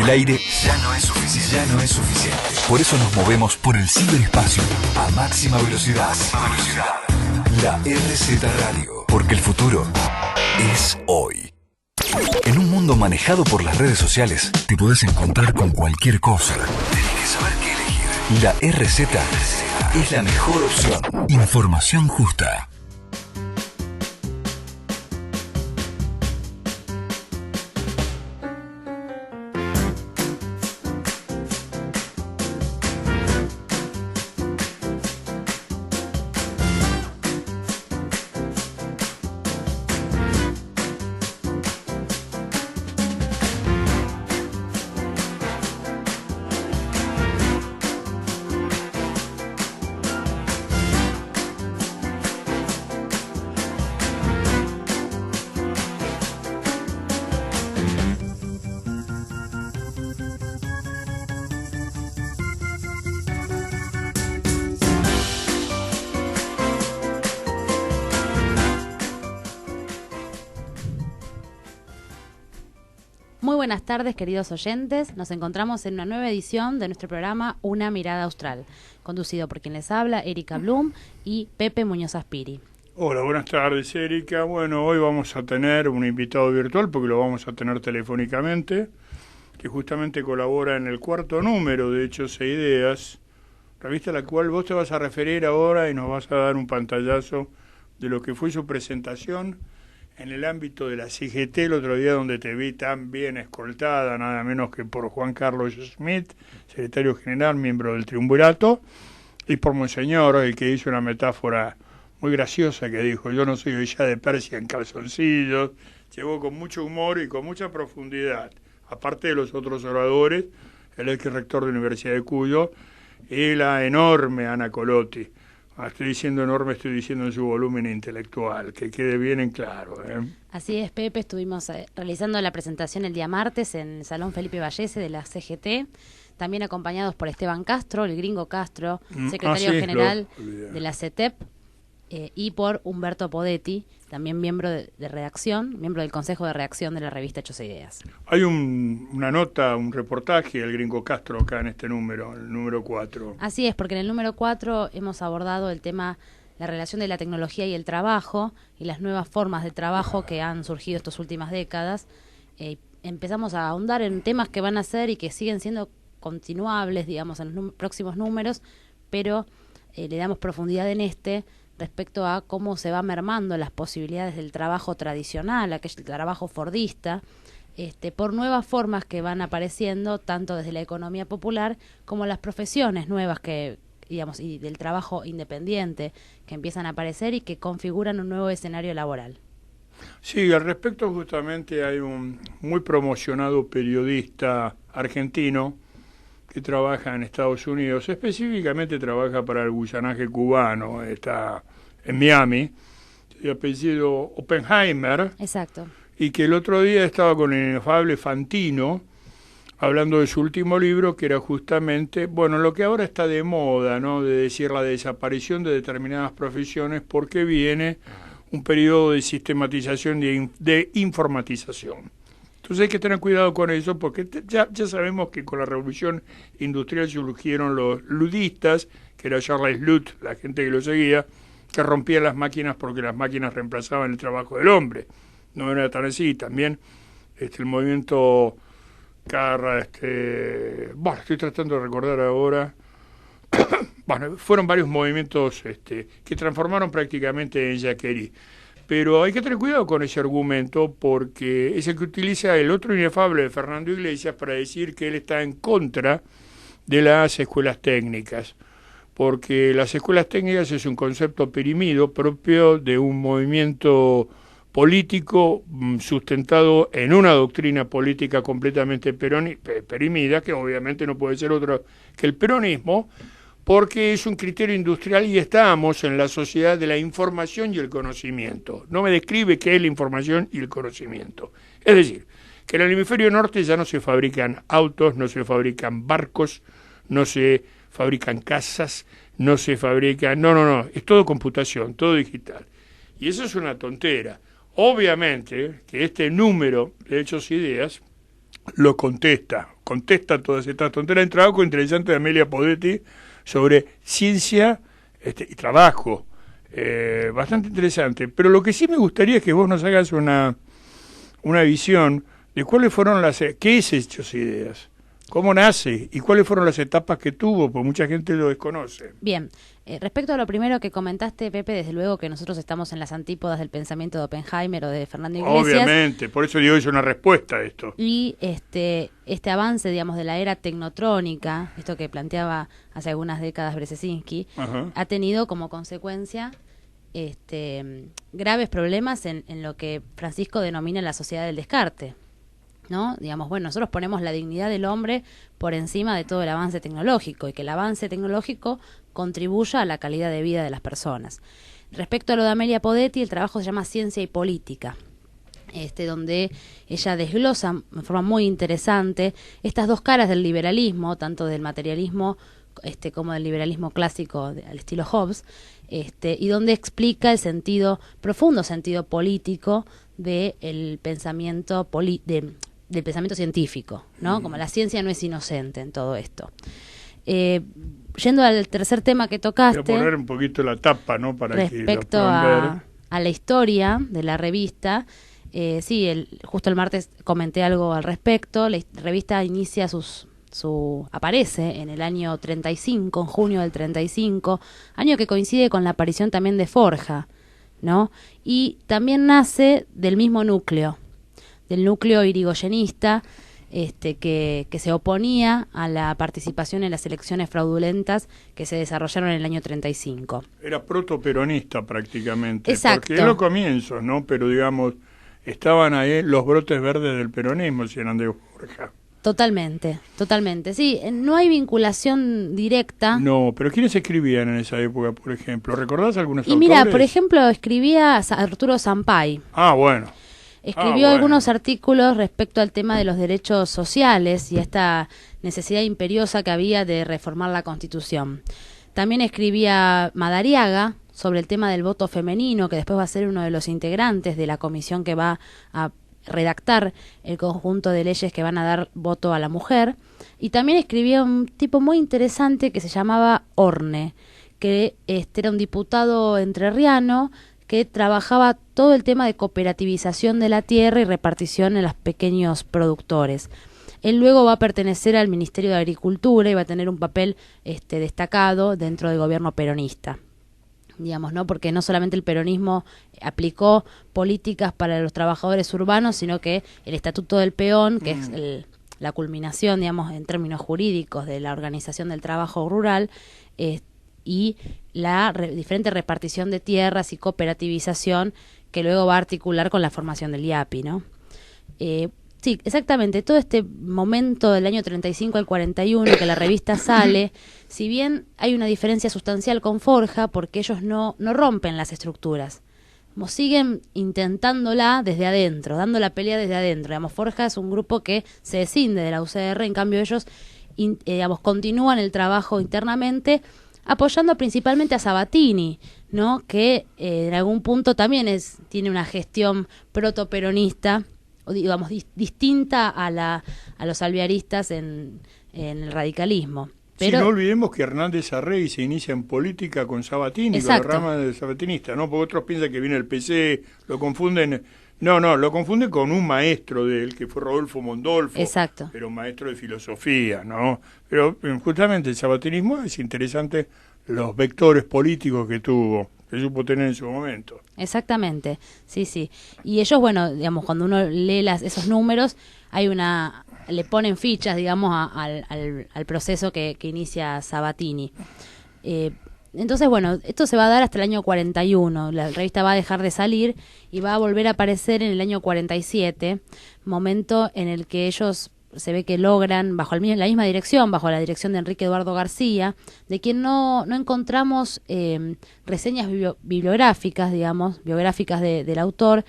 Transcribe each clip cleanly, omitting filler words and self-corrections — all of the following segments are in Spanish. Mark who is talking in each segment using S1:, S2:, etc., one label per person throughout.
S1: El aire ya no es suficiente. Por eso nos movemos por el ciberespacio a máxima velocidad. La RZ Radio, porque el futuro es hoy. En un mundo manejado por las redes sociales, te podés encontrar con cualquier cosa. Tenés que saber qué elegir. La RZ es la mejor opción. Información justa.
S2: Muy buenas tardes, queridos oyentes. Nos encontramos en una nueva edición de nuestro programa Una Mirada Austral, conducido por quien les habla, Erika Blum y Pepe Muñoz Aspiri.
S3: Hola, buenas tardes, Erika. Bueno, hoy vamos a tener un invitado virtual, porque lo vamos a tener telefónicamente, que justamente colabora en el cuarto número de Hechos e Ideas, revista a la cual vos te vas a referir ahora y nos vas a dar un pantallazo de lo que fue su presentación en el ámbito de la CGT el otro día, donde te vi tan bien escoltada, nada menos que por Juan Carlos Schmidt, secretario general, miembro del triunvirato, y por Monseñor, el que hizo una metáfora muy graciosa que dijo: yo no soy Villa de Persia en calzoncillos. Llegó con mucho humor y con mucha profundidad, aparte de los otros oradores, el ex rector de la Universidad de Cuyo y la enorme Ana Colotti. Estoy diciendo enorme, estoy diciendo en su volumen intelectual, que quede bien en claro.
S2: Así es, Pepe, estuvimos realizando la presentación el día martes en el Salón Felipe Vallese de la CGT, también acompañados por Esteban Castro, el gringo Castro, secretario general de la CETEP, y por Humberto Podetti, también miembro de redacción, miembro del Consejo de Redacción de la revista Hechos e Ideas.
S3: Hay una nota, un reportaje del gringo Castro acá en este número, el número 4.
S2: Así es, porque en el número 4 hemos abordado el tema, la relación de la tecnología y el trabajo, y las nuevas formas de trabajo que han surgido estas últimas décadas. Empezamos a ahondar en temas que van a ser y que siguen siendo continuables, digamos, en los próximos números, pero le damos profundidad en respecto a cómo se va mermando las posibilidades del trabajo tradicional, aquel trabajo fordista, por nuevas formas que van apareciendo tanto desde la economía popular como las profesiones nuevas que, digamos, y del trabajo independiente que empiezan a aparecer y que configuran un nuevo escenario laboral.
S3: Sí, al respecto justamente hay un muy promocionado periodista argentino que trabaja en Estados Unidos, específicamente trabaja para el guyanaje cubano, está en Miami, de apellido Oppenheimer.
S2: Exacto.
S3: Y que el otro día estaba con el inefable Fantino, hablando de su último libro, que era justamente, bueno, lo que ahora está de moda, ¿no?, de decir la desaparición de determinadas profesiones, porque viene un periodo de sistematización, de informatización. Entonces hay que tener cuidado con eso, porque ya sabemos que con la revolución industrial surgieron los ludistas, que era Charles Lud, la gente que lo seguía, que rompían las máquinas porque las máquinas reemplazaban el trabajo del hombre. No era tan así. También el movimiento Carra, bueno, estoy tratando de recordar ahora. Bueno, fueron varios movimientos que transformaron prácticamente en Jacquerie. Pero hay que tener cuidado con ese argumento, porque es el que utiliza el otro inefable de Fernando Iglesias para decir que él está en contra de las escuelas técnicas, porque las escuelas técnicas es un concepto perimido propio de un movimiento político sustentado en una doctrina política completamente perimida, que obviamente no puede ser otro que el peronismo, porque es un criterio industrial y estamos en la sociedad de la información y el conocimiento. No me describe qué es la información y el conocimiento. Es decir, que en el hemisferio norte ya no se fabrican autos, no se fabrican barcos, no se fabrican casas, no se fabrican... No, es todo computación, todo digital. Y eso es una tontera. Obviamente que este número de Hechos e Ideas lo contesta contesta todas estas tonteras. Un trabajo interesante de Amelia Podetti sobre ciencia y trabajo. Bastante interesante. Pero lo que sí me gustaría es que vos nos hagas una visión de cuáles fueron qué es Hechos e Ideas, cómo nace y cuáles fueron las etapas que tuvo, porque mucha gente lo desconoce.
S2: Bien, respecto a lo primero que comentaste, Pepe, desde luego que nosotros estamos en las antípodas del pensamiento de Oppenheimer o de Fernando Iglesias.
S3: Obviamente, por eso digo, es una respuesta a esto.
S2: Y este avance, digamos, de la era tecnotrónica, esto que planteaba hace algunas décadas Brzezinski, ha tenido como consecuencia graves problemas en lo que Francisco denomina la sociedad del descarte, ¿no? Digamos, bueno, nosotros ponemos la dignidad del hombre por encima de todo el avance tecnológico y que el avance tecnológico contribuya a la calidad de vida de las personas. Respecto a lo de Amelia Podetti, el trabajo se llama Ciencia y Política, donde ella desglosa de forma muy interesante estas dos caras del liberalismo, tanto del materialismo como del liberalismo clásico al estilo Hobbes, y donde explica el profundo sentido político del pensamiento del pensamiento científico, ¿no? Como la ciencia no es inocente en todo esto. Yendo al tercer tema que tocaste,
S3: voy a poner un poquito la tapa, ¿no? Para
S2: respecto a la historia de la revista, justo el martes comenté algo al respecto. La revista inicia aparece en el año 35, en junio del 35, año que coincide con la aparición también de Forja, ¿no? Y también nace del mismo núcleo, del núcleo irigoyenista, que se oponía a la participación en las elecciones fraudulentas que se desarrollaron en el año 35.
S3: Era protoperonista prácticamente.
S2: Exacto.
S3: Porque en los comienzos, ¿no? Pero digamos, estaban ahí los brotes verdes del peronismo, si eran de Forja.
S2: Totalmente, totalmente. Sí, no hay vinculación directa.
S3: No, pero ¿quiénes escribían en esa época, por ejemplo? ¿Recordás algunos autores?
S2: Y mira, por ejemplo, escribía Arturo Sampay.
S3: Ah, bueno.
S2: Escribió algunos artículos respecto al tema de los derechos sociales y esta necesidad imperiosa que había de reformar la Constitución. También escribía Madariaga sobre el tema del voto femenino, que después va a ser uno de los integrantes de la comisión que va a redactar el conjunto de leyes que van a dar voto a la mujer. Y también escribía un tipo muy interesante que se llamaba Orne, que era un diputado entrerriano que trabajaba todo el tema de cooperativización de la tierra y repartición en los pequeños productores. Él luego va a pertenecer al Ministerio de Agricultura y va a tener un papel destacado dentro del gobierno peronista. Digamos, ¿no? Porque no solamente el peronismo aplicó políticas para los trabajadores urbanos, sino que el Estatuto del Peón, que es la culminación, digamos, en términos jurídicos de la organización del trabajo rural, y la diferente repartición de tierras y cooperativización que luego va a articular con la formación del IAPI, ¿no? Sí, exactamente. Todo este momento del año 35 al 41 que la revista sale, si bien hay una diferencia sustancial con Forja, porque ellos no rompen las estructuras, como siguen intentándola desde adentro, dando la pelea desde adentro. Digamos, Forja es un grupo que se descinde de la UCR, en cambio ellos continúan el trabajo internamente, apoyando principalmente a Sabatini, ¿no? Que en algún punto también tiene una gestión protoperonista, o digamos distinta a los alvearistas en el radicalismo. Pero,
S3: sí, no olvidemos que Hernández Arrey se inicia en política con Sabatini,
S2: exacto,
S3: con la rama de sabatinista, ¿no? Porque otros piensan que viene el PC, lo confunden. No, lo confunden con un maestro de él, que fue Rodolfo Mondolfo.
S2: Exacto.
S3: Pero maestro de filosofía, ¿no? Pero justamente el sabatinismo es interesante, los vectores políticos que supo tener en su momento.
S2: Exactamente, sí. Y ellos, bueno, digamos, cuando uno lee esos números, le ponen fichas, digamos, al proceso que inicia Sabatini. Entonces, bueno, esto se va a dar hasta el año 41. La revista va a dejar de salir y va a volver a aparecer en el año 47, momento en el que ellos se ve que logran, bajo la misma dirección, bajo la dirección de Enrique Eduardo García, de quien no encontramos reseñas bibliográficas, digamos, biográficas del autor.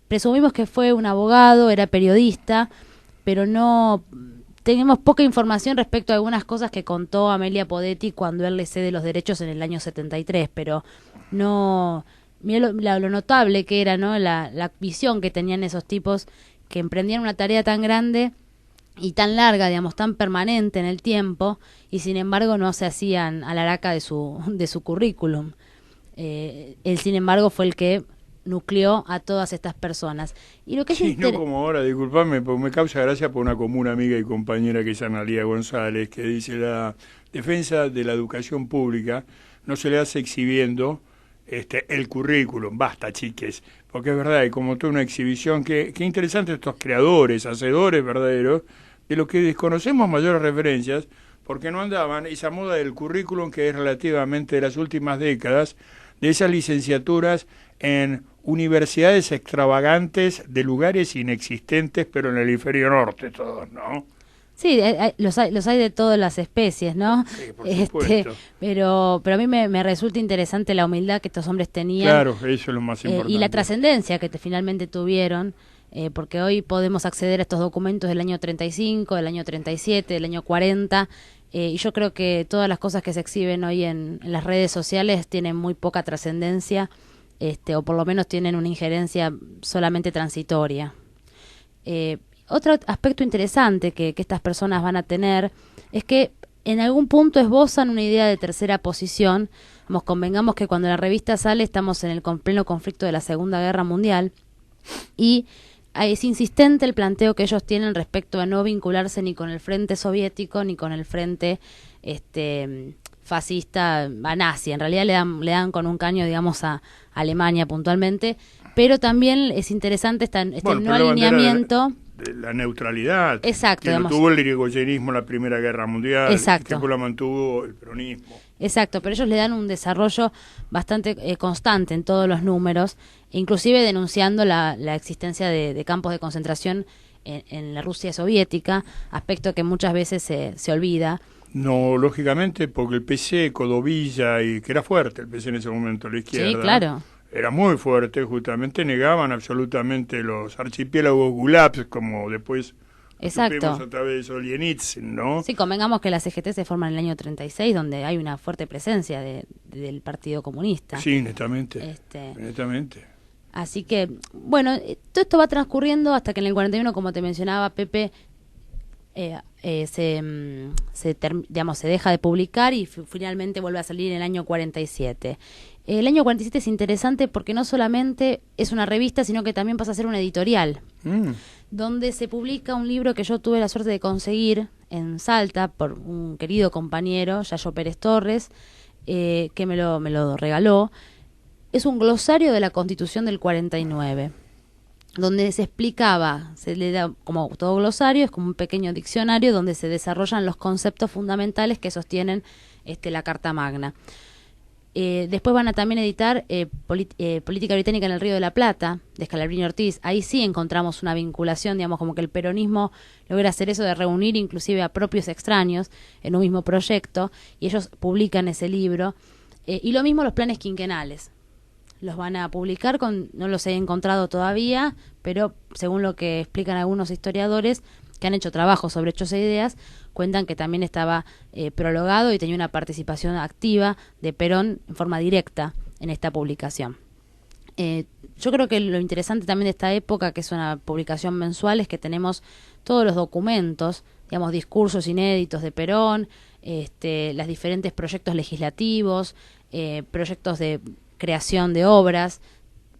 S2: Presumimos que fue un abogado, era periodista, pero no tenemos poca información respecto a algunas cosas que contó Amelia Podetti cuando él le cede los derechos en el año 73, pero no, mira lo notable que era, ¿no? La visión que tenían esos tipos que emprendían una tarea tan grande y tan larga, digamos, tan permanente en el tiempo, y sin embargo no se hacían a la araca de su currículum. Él, sin embargo, fue el que nucleó a todas estas personas. Y lo que
S3: sí, no como ahora, disculpame, porque me causa gracia por una común amiga y compañera que es Analía González, que dice: la defensa de la educación pública no se le hace exhibiendo el currículum. Basta, chiques, porque es verdad, hay como toda una exhibición. Qué interesante estos creadores, hacedores verdaderos, de lo que desconocemos mayores referencias, porque no andaban esa moda del currículum que es relativamente de las últimas décadas, de esas licenciaturas en universidades extravagantes de lugares inexistentes, pero en el hemisferio norte todos, ¿no?
S2: Sí, los hay de todas las especies, ¿no?
S3: Sí, por supuesto.
S2: Pero a mí me resulta interesante la humildad que estos hombres tenían.
S3: Claro, eso es lo más importante.
S2: Y la trascendencia que finalmente tuvieron, porque hoy podemos acceder a estos documentos del año 35, del año 37, del año 40, y yo creo que todas las cosas que se exhiben hoy en las redes sociales tienen muy poca trascendencia, o por lo menos tienen una injerencia solamente transitoria. Otro aspecto interesante que estas personas van a tener es que en algún punto esbozan una idea de tercera posición. Convengamos que cuando la revista sale estamos en el pleno conflicto de la Segunda Guerra Mundial, y es insistente el planteo que ellos tienen respecto a no vincularse ni con el frente soviético ni con el frente fascista, a nazi. En realidad le dan con un caño, digamos, a Alemania puntualmente, pero también es interesante no alineamiento.
S3: La neutralidad.
S2: Exacto.
S3: Que lo tuvo el irigoyenismo en la Primera Guerra Mundial.
S2: Exacto.
S3: Que después la mantuvo el peronismo.
S2: Exacto, pero ellos le dan un desarrollo bastante constante en todos los números, inclusive denunciando la existencia de campos de concentración en la Rusia soviética, aspecto que muchas veces se olvida.
S3: No, lógicamente, porque el PC, Codovilla, y que era fuerte el PC en ese momento, la izquierda.
S2: Sí, claro.
S3: Era muy fuerte, justamente negaban absolutamente los archipiélagos gulags, como después supimos a través de Solzhenitsyn, ¿no?
S2: Sí, convengamos que la CGT se forma en el año 36, donde hay una fuerte presencia del Partido Comunista.
S3: Sí, netamente. Netamente.
S2: Así que, bueno, todo esto va transcurriendo hasta que en el 41, como te mencionaba, Pepe, se deja de publicar y finalmente vuelve a salir en el año 47. El año 47 es interesante porque no solamente es una revista, sino que también pasa a ser una editorial, donde se publica un libro que yo tuve la suerte de conseguir en Salta por un querido compañero, Yayo Pérez Torres, que me lo regaló. Es un glosario de la Constitución del 49, donde se explicaba, se le da como todo glosario, es como un pequeño diccionario donde se desarrollan los conceptos fundamentales que sostienen la Carta Magna. Después van a también editar Política Británica en el Río de la Plata, de Scalabrini Ortiz. Ahí sí encontramos una vinculación, digamos, como que el peronismo logra hacer eso de reunir inclusive a propios extraños en un mismo proyecto, y ellos publican ese libro. Y lo mismo los planes quinquenales. Los van a publicar, no los he encontrado todavía, pero según lo que explican algunos historiadores que han hecho trabajos sobre hechos e ideas, cuentan que también estaba prologado y tenía una participación activa de Perón en forma directa en esta publicación. Yo creo que lo interesante también de esta época, que es una publicación mensual, es que tenemos todos los documentos, digamos, discursos inéditos de Perón, los diferentes proyectos legislativos, proyectos de creación de obras.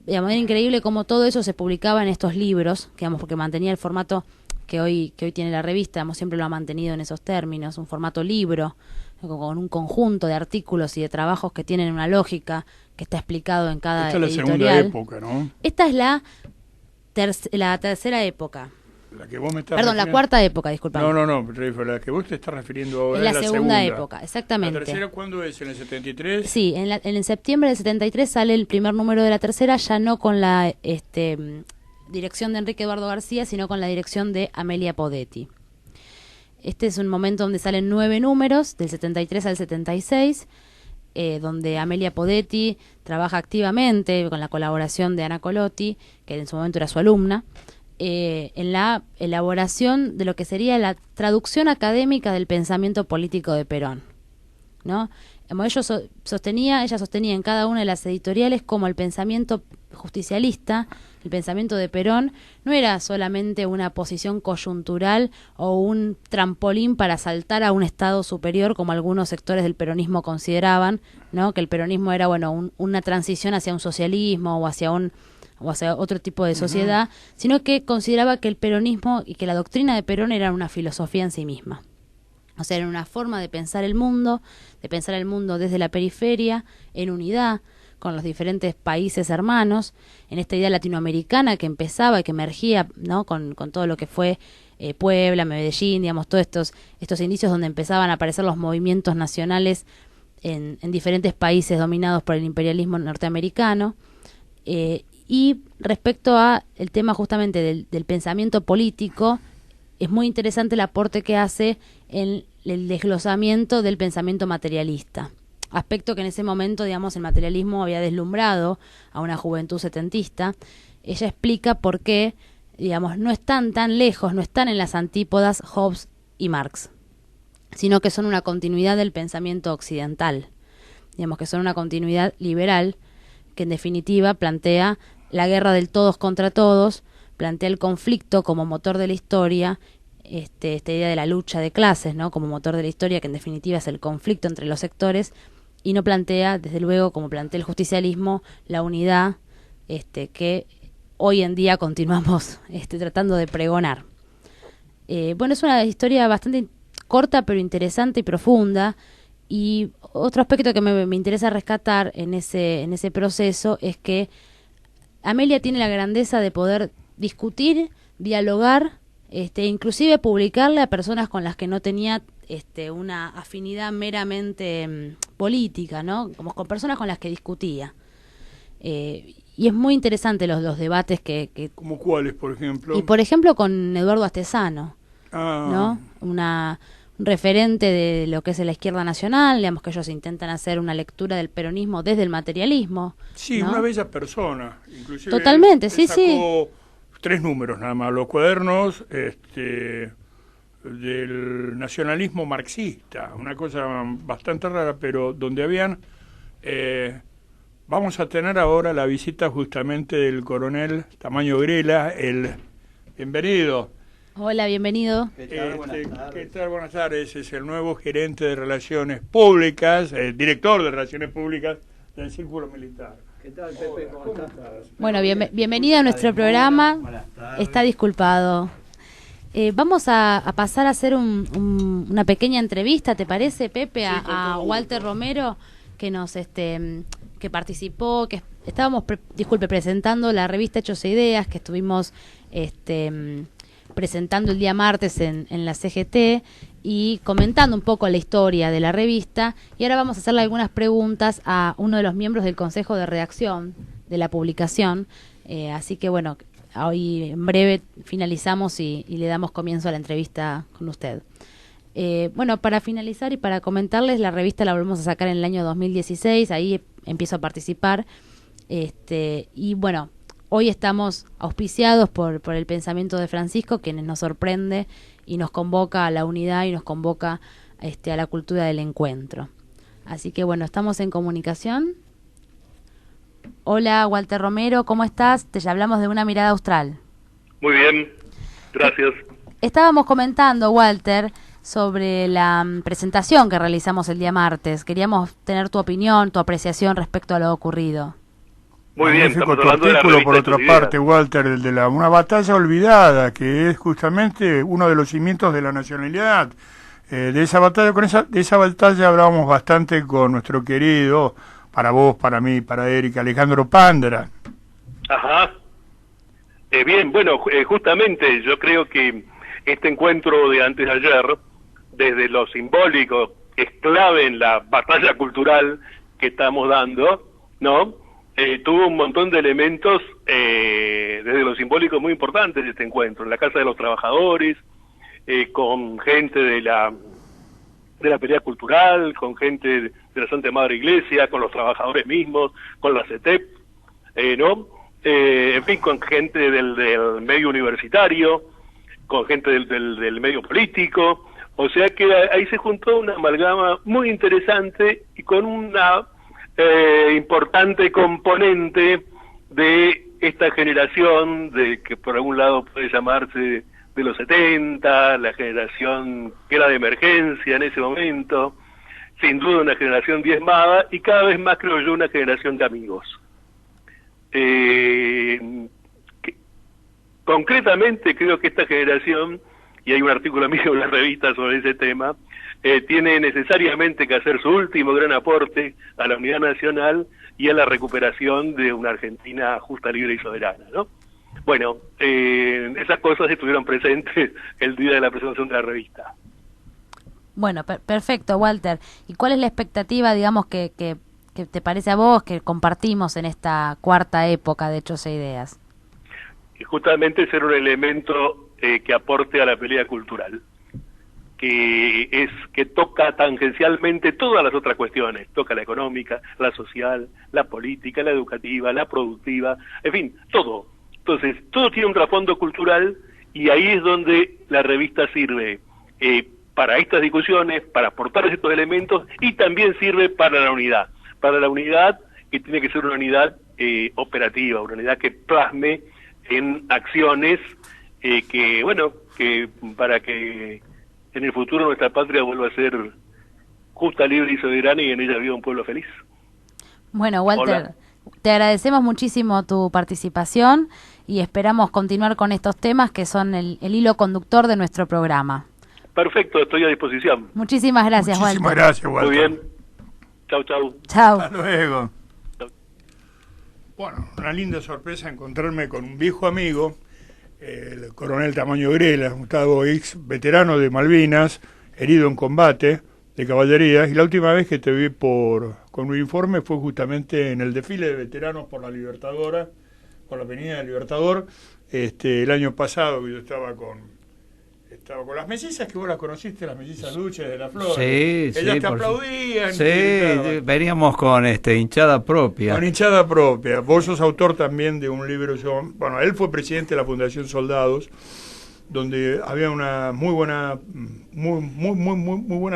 S2: Digamos, era increíble cómo todo eso se publicaba en estos libros, digamos, porque mantenía el formato que hoy tiene la revista, siempre lo ha mantenido en esos términos, un formato libro, con un conjunto de artículos y de trabajos que tienen una lógica que está explicado en cada editorial.
S3: Esta es la segunda época, ¿no?
S2: Esta es la tercera época.
S3: La que vos me estás
S2: Perdón, la cuarta época, disculpa.
S3: No, la que vos te estás refiriendo ahora
S2: es la segunda época, exactamente.
S3: ¿La tercera cuándo es? ¿En el 73?
S2: Sí, en septiembre del 73 sale el primer número de la tercera, ya no con la dirección de Enrique Eduardo García, sino con la dirección de Amelia Podetti. Este es un momento donde salen 9 números, del 73 al 76, donde Amelia Podetti trabaja activamente con la colaboración de Ana Colotti, que en su momento era su alumna, en la elaboración de lo que sería la traducción académica del pensamiento político de Perón, ¿no? Ella sostenía en cada una de las editoriales como el pensamiento justicialista el pensamiento de Perón no era solamente una posición coyuntural o un trampolín para saltar a un estado superior, como algunos sectores del peronismo consideraban, ¿no? Que el peronismo era, bueno, una transición hacia un socialismo o hacia otro tipo de sociedad, sino que consideraba que el peronismo y que la doctrina de Perón era una filosofía en sí misma. O sea, era una forma de pensar el mundo desde la periferia, en unidad, con los diferentes países hermanos, en esta idea latinoamericana que empezaba y que emergía, ¿no? con todo lo que fue Puebla, Medellín, digamos, todos estos indicios donde empezaban a aparecer los movimientos nacionales en diferentes países dominados por el imperialismo norteamericano. Y respecto a el tema justamente del pensamiento político, es muy interesante el aporte que hace en el desglosamiento del pensamiento materialista. Aspecto que en ese momento, digamos, el materialismo había deslumbrado a una juventud setentista. Ella explica por qué, digamos, no están tan lejos, no están en las antípodas Hobbes y Marx, sino que son una continuidad del pensamiento occidental. Digamos que son una continuidad liberal que en definitiva plantea la guerra del todos contra todos, plantea el conflicto como motor de la historia, esta idea de la lucha de clases, ¿no? Como motor de la historia, que en definitiva es el conflicto entre los sectores, y no plantea, desde luego, como plantea el justicialismo, la unidad que hoy en día continuamos tratando de pregonar. Bueno, es una historia bastante corta, pero interesante y profunda. Y otro aspecto que me interesa rescatar en ese proceso es que Amelia tiene la grandeza de poder discutir, dialogar, inclusive publicarle a personas con las que no tenía una afinidad meramente política, ¿no? Como con personas con las que discutía. Y es muy interesante los debates que
S3: ¿Como cuáles, por ejemplo?
S2: Y por ejemplo con Eduardo Astezano, ¿no? Un referente de lo que es la izquierda nacional, digamos que ellos intentan hacer una lectura del peronismo desde el materialismo.
S3: Sí,
S2: ¿no?
S3: una bella persona. Inclusive
S2: Totalmente,
S3: él
S2: sí,
S3: sacó 3 números nada más, los cuadernos del nacionalismo marxista, una cosa bastante rara, pero donde habían... vamos a tener ahora la visita justamente del coronel Tamayo Grela, bienvenido.
S2: Hola, bienvenido.
S3: ¿Qué tal? Buenas tardes. Es el nuevo gerente de Relaciones Públicas, director de Relaciones Públicas del Círculo Militar.
S4: ¿Qué tal, Pepe? ¿Cómo estás?
S2: Bueno, bienvenido a nuestro programa. Está disculpado. Vamos a pasar a hacer una pequeña entrevista, ¿te parece, Pepe? A Walter Romero, que nos que participó, que estábamos presentando la revista Hechos e Ideas, que estuvimos presentando el día martes en la CGT y comentando un poco la historia de la revista, y ahora vamos a hacerle algunas preguntas a uno de los miembros del Consejo de Redacción de la publicación, así que bueno, hoy en breve finalizamos y le damos comienzo a la entrevista con usted. Bueno, para finalizar y para comentarles, la revista la volvemos a sacar en el año 2016, ahí empiezo a participar, y bueno, hoy estamos auspiciados por el pensamiento de Francisco, quien nos sorprende y nos convoca a la unidad y nos convoca a la cultura del encuentro. Así que bueno, estamos en comunicación. Hola, Walter Romero, ¿cómo estás? Te hablamos de Una Mirada Austral.
S5: Muy bien, gracias.
S2: Estábamos comentando, Walter, sobre la presentación que realizamos el día martes. Queríamos tener tu opinión, tu apreciación respecto a lo ocurrido.
S5: Muy bien,
S3: estamos hablando de la artículo, por otra parte, Walter, el de una batalla olvidada, que es justamente uno de los cimientos de la nacionalidad. De esa batalla, de esa batalla hablábamos bastante con nuestro querido, para vos, para mí, para Erika, Alejandro Pandra.
S5: Ajá. Bien, bueno, justamente yo creo que este encuentro de antes de ayer, desde lo simbólico, es clave en la batalla cultural que estamos dando, ¿no? Tuvo un montón de elementos desde lo simbólico muy importantes de este encuentro, en la Casa de los Trabajadores, con gente de la pelea cultural, con gente de la Santa Madre Iglesia, con los trabajadores mismos, con la CETEP, ¿no? En fin, con gente del medio universitario, con gente del medio político, o sea que ahí se juntó una amalgama muy interesante y con una importante componente de esta generación de que por algún lado puede llamarse de los 70, la generación que era de emergencia en ese momento, sin duda una generación diezmada y cada vez más, creo yo, una generación de amigos. Concretamente creo que esta generación, y hay un artículo mío en la revista sobre ese tema, tiene necesariamente que hacer su último gran aporte a la unidad nacional y a la recuperación de una Argentina justa, libre y soberana, ¿no? Bueno, esas cosas estuvieron presentes el día de la presentación de la revista.
S2: Bueno, perfecto, Walter. ¿Y cuál es la expectativa, digamos, que te parece a vos que compartimos en esta cuarta época de Hechos e Ideas?
S5: Y justamente ser un elemento que aporte a la pelea cultural, que toca tangencialmente todas las otras cuestiones, toca la económica, la social, la política, la educativa, la productiva, en fin, todo. Entonces, todo tiene un trasfondo cultural y ahí es donde la revista sirve para estas discusiones, para aportar estos elementos y también sirve para la unidad que tiene que ser una unidad operativa, una unidad que plasme en acciones que para que en el futuro nuestra patria vuelva a ser justa, libre y soberana y en ella viva un pueblo feliz.
S2: Bueno, Walter, hola. Te agradecemos muchísimo tu participación y esperamos continuar con estos temas que son el hilo conductor de nuestro programa.
S5: Perfecto, estoy a disposición.
S2: Muchísimas gracias, Walter.
S3: Muchísimas gracias, Walter.
S5: Muy bien. Chau, chau.
S2: Chau.
S3: Hasta luego. Bueno, una linda sorpresa encontrarme con un viejo amigo, el coronel Tamayo Grela, Gustavo X, veterano de Malvinas, herido en combate de caballería, y la última vez que te vi con un informe fue justamente en el desfile de veteranos por la Libertadora, por la Avenida del Libertador, el año pasado, que yo estaba con las mellizas, que vos las conociste, las mellizas Duches de la Flor.
S4: Sí,
S3: ellas te aplaudían.
S4: Sí, veníamos con hinchada propia.
S3: Con hinchada propia. Vos sos autor también de un libro, bueno, él fue presidente de la Fundación Soldados, donde había una muy buena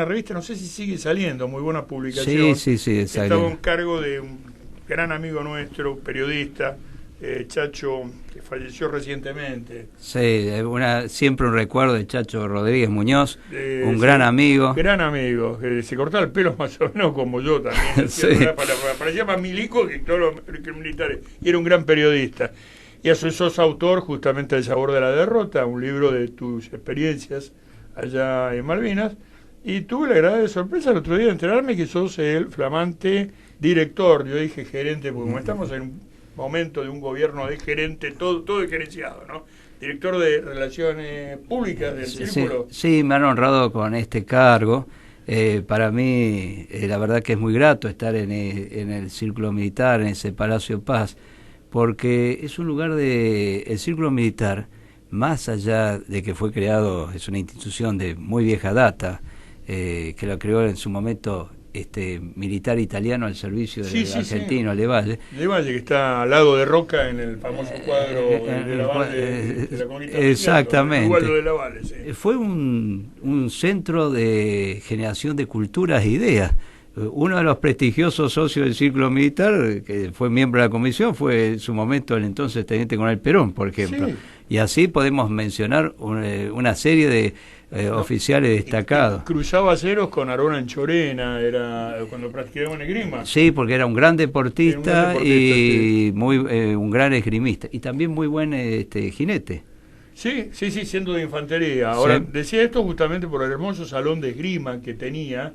S3: revista, no sé si sigue saliendo, muy buena publicación.
S4: Sí,
S3: estaba en cargo de un gran amigo nuestro, periodista, Chacho, que falleció recientemente.
S4: Sí, siempre un recuerdo de Chacho Rodríguez Muñoz, un gran amigo.
S3: Gran amigo, que se cortaba el pelo más o menos como yo también.
S4: Sí.
S3: Parecía más milico que todos los militares. Y era un gran periodista. Y eso sos autor justamente del Sabor de la Derrota, un libro de tus experiencias allá en Malvinas. Y tuve la agradable sorpresa el otro día de enterarme que sos el flamante director, yo dije gerente, porque como estamos en un momento de un gobierno de gerente, todo es gerenciado, ¿no? Director de Relaciones Públicas del Círculo.
S4: Sí, me han honrado con este cargo. Para mí, la verdad que es muy grato estar en el Círculo Militar, en ese Palacio Paz, porque es un lugar el Círculo Militar, más allá de que fue creado, es una institución de muy vieja data, que la creó en su momento militar italiano al servicio del argentino, Levalle.
S3: Levalle, que está al lado de Roca en el famoso cuadro de Lavalle, de la comunidad.
S4: Exactamente.
S3: De Lavalle, sí.
S4: Fue un centro de generación de culturas e ideas. Uno de los prestigiosos socios del Círculo Militar, que fue miembro de la comisión, fue en su momento el entonces Teniente Coronel Perón, por ejemplo. Sí. Y así podemos mencionar una serie de oficiales destacados.
S3: Cruzaba ceros con Arona Anchorena, era cuando practicaba en esgrima.
S4: Sí, porque era un gran deportista, y un gran esgrimista. Y también muy buen jinete.
S3: Sí, siendo de infantería. Ahora, decía esto justamente por el hermoso salón de esgrima que tenía.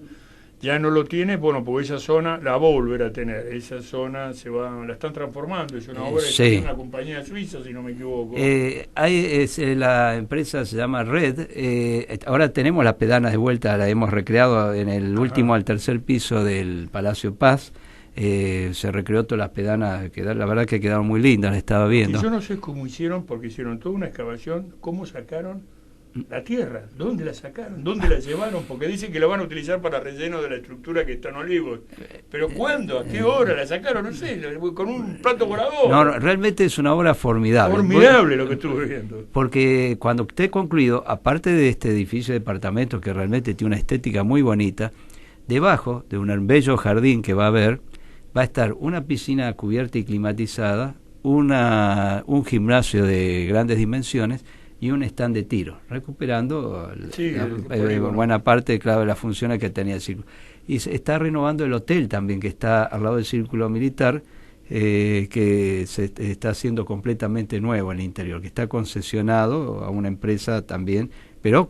S3: Ya no lo tiene, bueno, porque esa zona la va a volver a tener. Esa zona la están transformando, es una obra de una compañía suiza, si no me equivoco.
S4: La empresa se llama Red. Ahora tenemos la pedana de vuelta, la hemos recreado en el último al tercer piso del Palacio Paz. Se recreó todas las pedanas, la verdad que quedaron muy lindas, las estaba viendo.
S3: Y yo no sé cómo hicieron, porque hicieron toda una excavación, cómo sacaron la tierra, ¿dónde la sacaron? ¿Dónde la llevaron? Porque dicen que la van a utilizar para relleno de la estructura que está en Olivos. ¿Pero cuándo? ¿A qué hora la sacaron? No sé, con un plato volador.
S4: No, realmente es una obra formidable.
S3: Formidable lo que estuve viendo.
S4: Porque cuando esté concluido, aparte de este edificio de departamentos que realmente tiene una estética muy bonita, debajo de un bello jardín que va a haber, va a estar una piscina cubierta y climatizada, un gimnasio de grandes dimensiones y un stand de tiro, recuperando buena parte, claro, de las funciones que tenía el círculo. Y se está renovando el hotel también, que está al lado del círculo militar, que se está haciendo completamente nuevo en el interior, que está concesionado a una empresa también, pero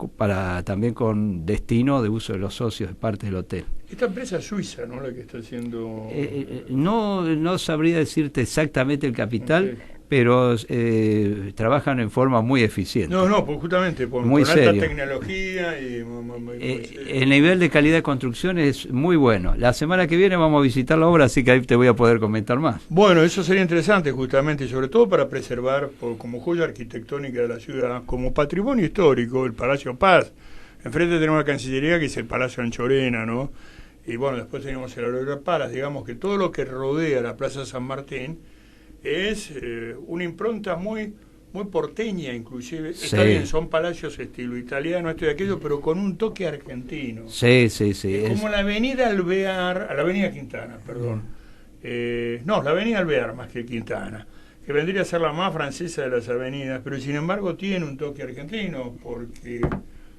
S4: también con destino de uso de los socios de parte del hotel.
S3: Esta empresa es suiza, ¿no? La que está haciendo...
S4: No sabría decirte exactamente el capital, pero trabajan en forma muy eficiente.
S3: No, pues justamente con alta tecnología y...
S4: el nivel de calidad de construcción es muy bueno. La semana que viene vamos a visitar la obra, así que ahí te voy a poder comentar más.
S3: Bueno, eso sería interesante justamente, y sobre todo para preservar como joya arquitectónica de la ciudad, como patrimonio histórico, el Palacio Paz. Enfrente tenemos la Cancillería, que es el Palacio Anchorena, ¿no? Y bueno, después tenemos el Aurora Palace. Digamos que todo lo que rodea la Plaza San Martín es una impronta muy porteña, inclusive.
S4: Sí.
S3: Está bien, son palacios estilo italiano, esto y aquello, pero con un toque argentino.
S4: Sí.
S3: Como la Avenida Alvear, la Avenida Quintana, perdón. La Avenida Alvear más que Quintana, que vendría a ser la más francesa de las avenidas, pero sin embargo tiene un toque argentino, porque,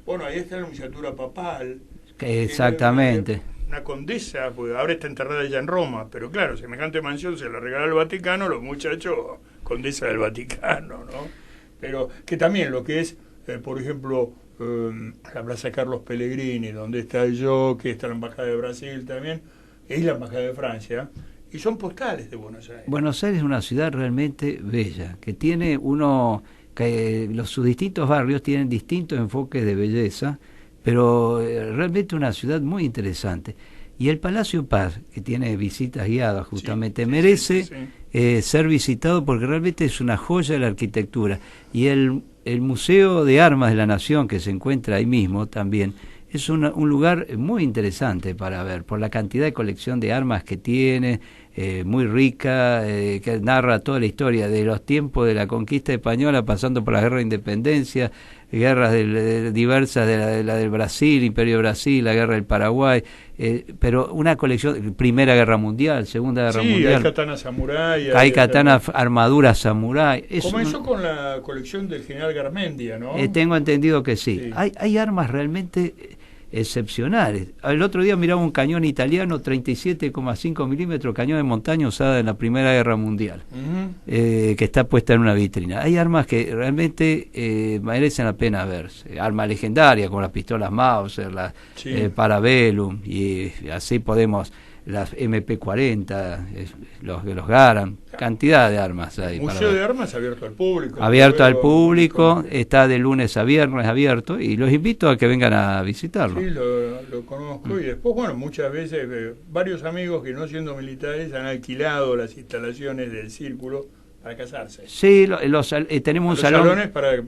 S3: bueno, ahí está la nunciatura papal.
S4: Exactamente.
S3: Una condesa, pues ahora está enterrada ya en Roma, pero claro, semejante mansión se la regala al Vaticano, los muchachos, condesa del Vaticano, ¿no? Pero que también lo que es, por ejemplo, la Plaza Carlos Pellegrini, donde está el Jockey, está la Embajada de Brasil también, es la Embajada de Francia, y son postales de Buenos Aires. Buenos
S4: Aires es una ciudad realmente bella, que tiene sus distintos barrios tienen distintos enfoques de belleza, pero realmente una ciudad muy interesante. Y el Palacio Paz, que tiene visitas guiadas justamente, merece ser visitado porque realmente es una joya de la arquitectura. Y el Museo de Armas de la Nación, que se encuentra ahí mismo también, es un lugar muy interesante para ver, por la cantidad de colección de armas que tiene, muy rica, que narra toda la historia de los tiempos de la conquista española, pasando por la guerra de independencia, guerras diversas, de la del Brasil, Imperio de Brasil, la guerra del Paraguay, pero una colección, Primera Guerra Mundial, Segunda Guerra Mundial.
S3: Hay katanas samurái.
S4: Hay katanas, armaduras samurái.
S3: Comenzó con la colección del general Garmendia, ¿no?
S4: Tengo entendido que sí. Hay armas realmente excepcionales. El otro día miraba un cañón italiano, 37,5 milímetros, cañón de montaña usada en la Primera Guerra Mundial, que está puesta en una vitrina. Hay armas que realmente merecen la pena verse. Armas legendarias como las pistolas Mauser, las Parabellum, y así podemos, las MP40, los Garand, cantidad de armas hay.
S3: El Museo de Armas abierto al público.
S4: Abierto al público, está de lunes a viernes abierto, y los invito a que vengan a visitarlo.
S3: Sí, lo conozco, y después, bueno, muchas veces varios amigos que no siendo militares han alquilado las instalaciones del Círculo para casarse. Sí,
S4: tenemos un salón.
S3: Salones para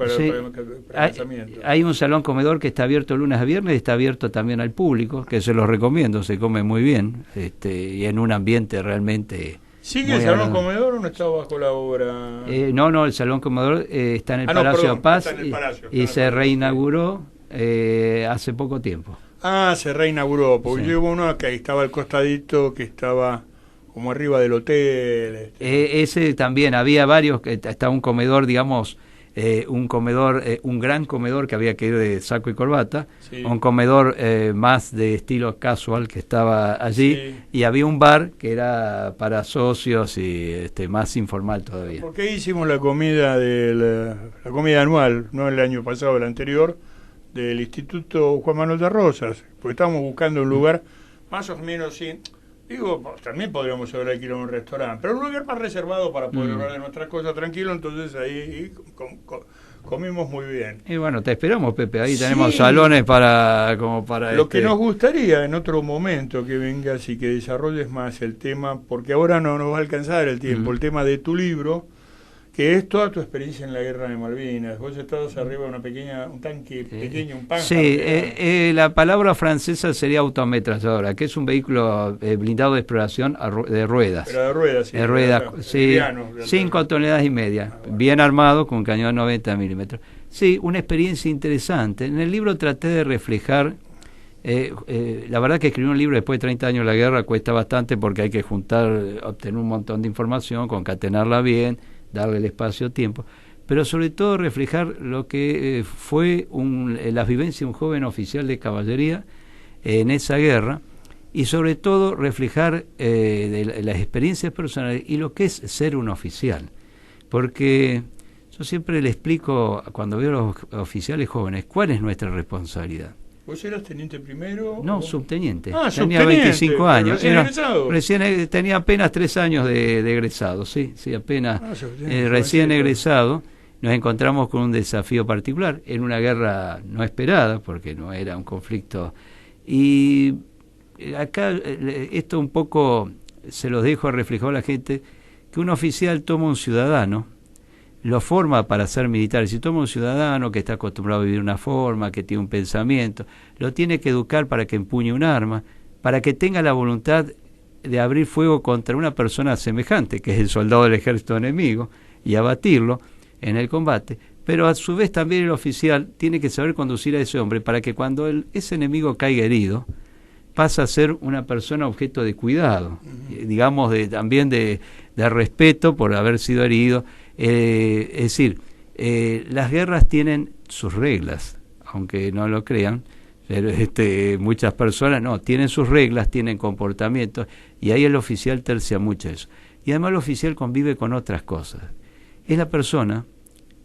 S3: casamiento.
S4: Hay un salón comedor que está abierto lunes a viernes y está abierto también al público, que se los recomiendo, se come muy bien, y en un ambiente realmente.
S3: ¿Sigue el salón comedor o no está bajo la obra?
S4: No, el salón comedor está en el Palacio Paz y se reinauguró hace poco tiempo.
S3: Se reinauguró, porque yo hubo uno que estaba al costadito, que estaba como arriba del hotel.
S4: Ese también, había varios, que estaba un comedor, digamos, un gran comedor que había que ir de saco y corbata, un comedor más de estilo casual que estaba allí, y había un bar que era para socios y más informal todavía.
S3: ¿Por qué hicimos la comida la comida anual, no el año pasado, el anterior, del Instituto Juan Manuel de Rosas? Porque estábamos buscando un lugar más o menos también podríamos haber alquilado un restaurante, pero un lugar más reservado para poder hablar de nuestras cosas tranquilo, entonces ahí comimos muy bien.
S4: Y bueno, te esperamos, Pepe, ahí tenemos salones para
S3: Lo que nos gustaría en otro momento que vengas y que desarrolles más el tema, porque ahora no nos va a alcanzar el tiempo, el tema de tu libro, que es toda tu experiencia en la guerra de Malvinas. Vos estabas arriba de un tanque pequeño, un Panzer.
S4: Sí, la palabra francesa sería autoametralladora, que es un vehículo blindado de exploración de ruedas.
S3: Pero de ruedas, sí.
S4: De ruedas, sí, 5 toneladas y media, bien armado, con cañón 90 milímetros. Sí, una experiencia interesante. En el libro traté de reflejar. La verdad que escribir un libro después de 30 años de la guerra cuesta bastante, porque hay que obtener un montón de información, concatenarla bien, darle el espacio-tiempo, pero sobre todo reflejar lo que fue la vivencia de un joven oficial de caballería en esa guerra, y sobre todo reflejar de las experiencias personales y lo que es ser un oficial. Porque yo siempre le explico, cuando veo a los oficiales jóvenes, cuál es nuestra responsabilidad.
S3: ¿Vos eras teniente primero?
S4: No, subteniente.
S3: Ah,
S4: tenía
S3: subteniente,
S4: 25 años.
S3: Recién egresado.
S4: Tenía apenas 3 años de egresado, sí, apenas recién egresado. Nos encontramos con un desafío particular, en una guerra no esperada, porque no era un conflicto. Y acá esto un poco se los dejo reflejado a la gente, que un oficial toma un ciudadano, lo forma para ser militar. Si toma un ciudadano que está acostumbrado a vivir una forma, que tiene un pensamiento, lo tiene que educar para que empuñe un arma, para que tenga la voluntad de abrir fuego contra una persona semejante, que es el soldado del ejército enemigo, y abatirlo en el combate. Pero a su vez también el oficial tiene que saber conducir a ese hombre para que cuando ese enemigo caiga herido, pasa a ser una persona objeto de cuidado, digamos también de respeto por haber sido herido. Es decir, las guerras tienen sus reglas, aunque no lo crean, pero muchas personas no, tienen sus reglas, tienen comportamientos, y ahí el oficial tercia mucho eso. Y además el oficial convive con otras cosas. Es la persona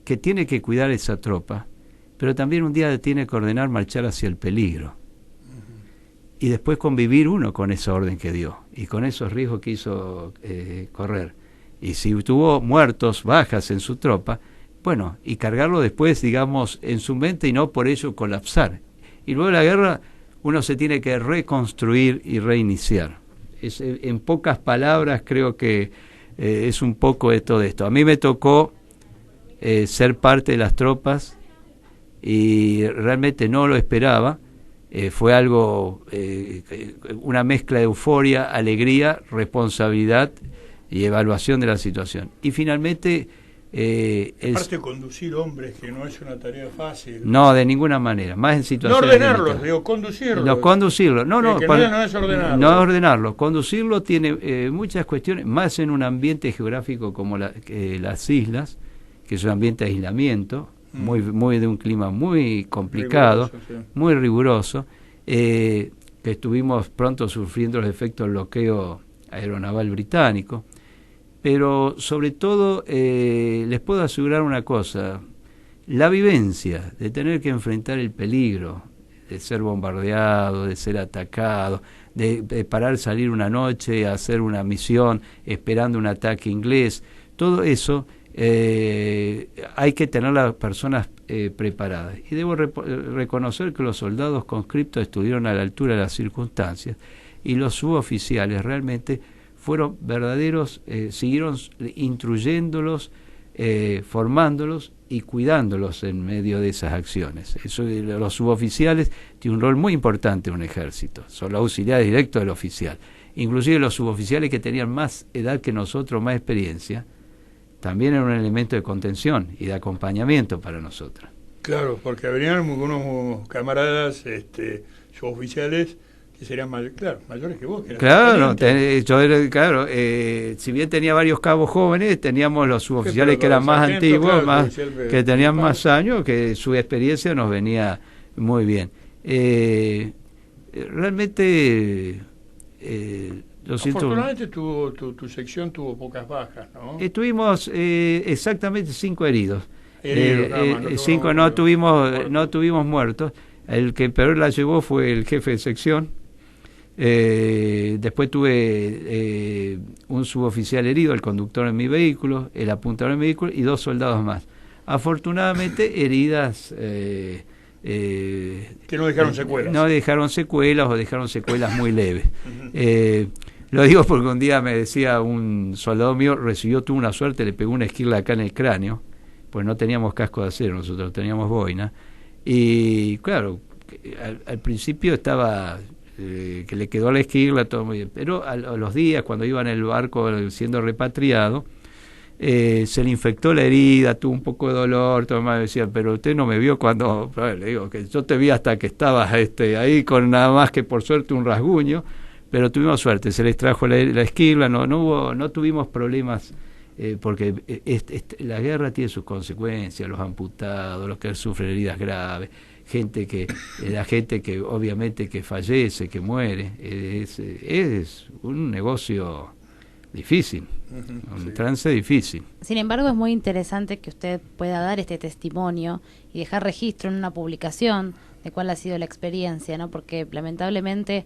S4: que tiene que cuidar esa tropa, pero también un día tiene que ordenar marchar hacia el peligro. Y después convivir uno con esa orden que dio y con esos riesgos que hizo correr. Y si tuvo muertos, bajas en su tropa, bueno, y cargarlo después, digamos, en su mente y no por ello colapsar. Y luego de la guerra uno se tiene que reconstruir y reiniciar. En pocas palabras creo que es un poco de todo esto. A mí me tocó ser parte de las tropas y realmente no lo esperaba. Fue algo, una mezcla de euforia, alegría, responsabilidad y evaluación de la situación. Y finalmente...
S3: Aparte conducir hombres, que no es una tarea fácil.
S4: No, de ninguna manera, más en situaciones...
S3: No ordenarlos, digo, conducirlos.
S4: Conducirlos, no es
S3: ordenarlos.
S4: No ordenarlos, conducirlo tiene muchas cuestiones, más en un ambiente geográfico como las islas, que es un ambiente de aislamiento, muy de un clima muy complicado, riguroso, sí. Muy riguroso, que estuvimos pronto sufriendo los efectos del bloqueo aeronaval británico, pero sobre todo les puedo asegurar una cosa: la vivencia de tener que enfrentar el peligro, de ser bombardeado, de ser atacado, de parar, salir una noche a hacer una misión esperando un ataque inglés, todo eso hay que tener las personas preparadas. Y debo reconocer que los soldados conscriptos estuvieron a la altura de las circunstancias, y los suboficiales realmente fueron verdaderos, siguieron instruyéndolos, formándolos y cuidándolos en medio de esas acciones. Eso, los suboficiales tienen un rol muy importante en un ejército, son los auxiliares directos del oficial. Inclusive los suboficiales que tenían más edad que nosotros, más experiencia, también era un elemento de contención y de acompañamiento para nosotros. Claro,
S3: porque venían algunos camaradas suboficiales que serían mayores que vos. Que
S4: si bien tenía varios cabos jóvenes, teníamos los suboficiales que eran más antiguos, que tenían más años, que su experiencia nos venía muy bien. Realmente...
S3: Afortunadamente tu sección tuvo pocas bajas, ¿no?
S4: Tuvimos exactamente 5 heridos. 5 no tuvimos muertos. El que peor la llevó fue el jefe de sección. Después tuve un suboficial herido, el conductor en mi vehículo, el apuntador en mi vehículo y 2 soldados más. Afortunadamente heridas...
S3: que no dejaron secuelas.
S4: No dejaron secuelas o dejaron secuelas muy leves. Lo digo porque un día me decía un soldado mío, tuvo una suerte, le pegó una esquirla acá en el cráneo, pues no teníamos casco de acero, nosotros teníamos boina, y claro, al principio estaba que le quedó la esquirla, todo muy bien, pero a los días, cuando iba en el barco siendo repatriado, se le infectó la herida, tuvo un poco de dolor, todo más, decía, pero usted no me vio cuando, le digo que yo te vi hasta que estabas ahí con nada más que por suerte un rasguño, pero tuvimos suerte, se les trajo la esquirla, no tuvimos problemas porque la guerra tiene sus consecuencias, los amputados, los que sufren heridas graves, la gente que obviamente que fallece, que muere, es un negocio difícil, un trance difícil.
S2: Sin embargo, es muy interesante que usted pueda dar este testimonio y dejar registro en una publicación de cuál ha sido la experiencia, ¿no? Porque lamentablemente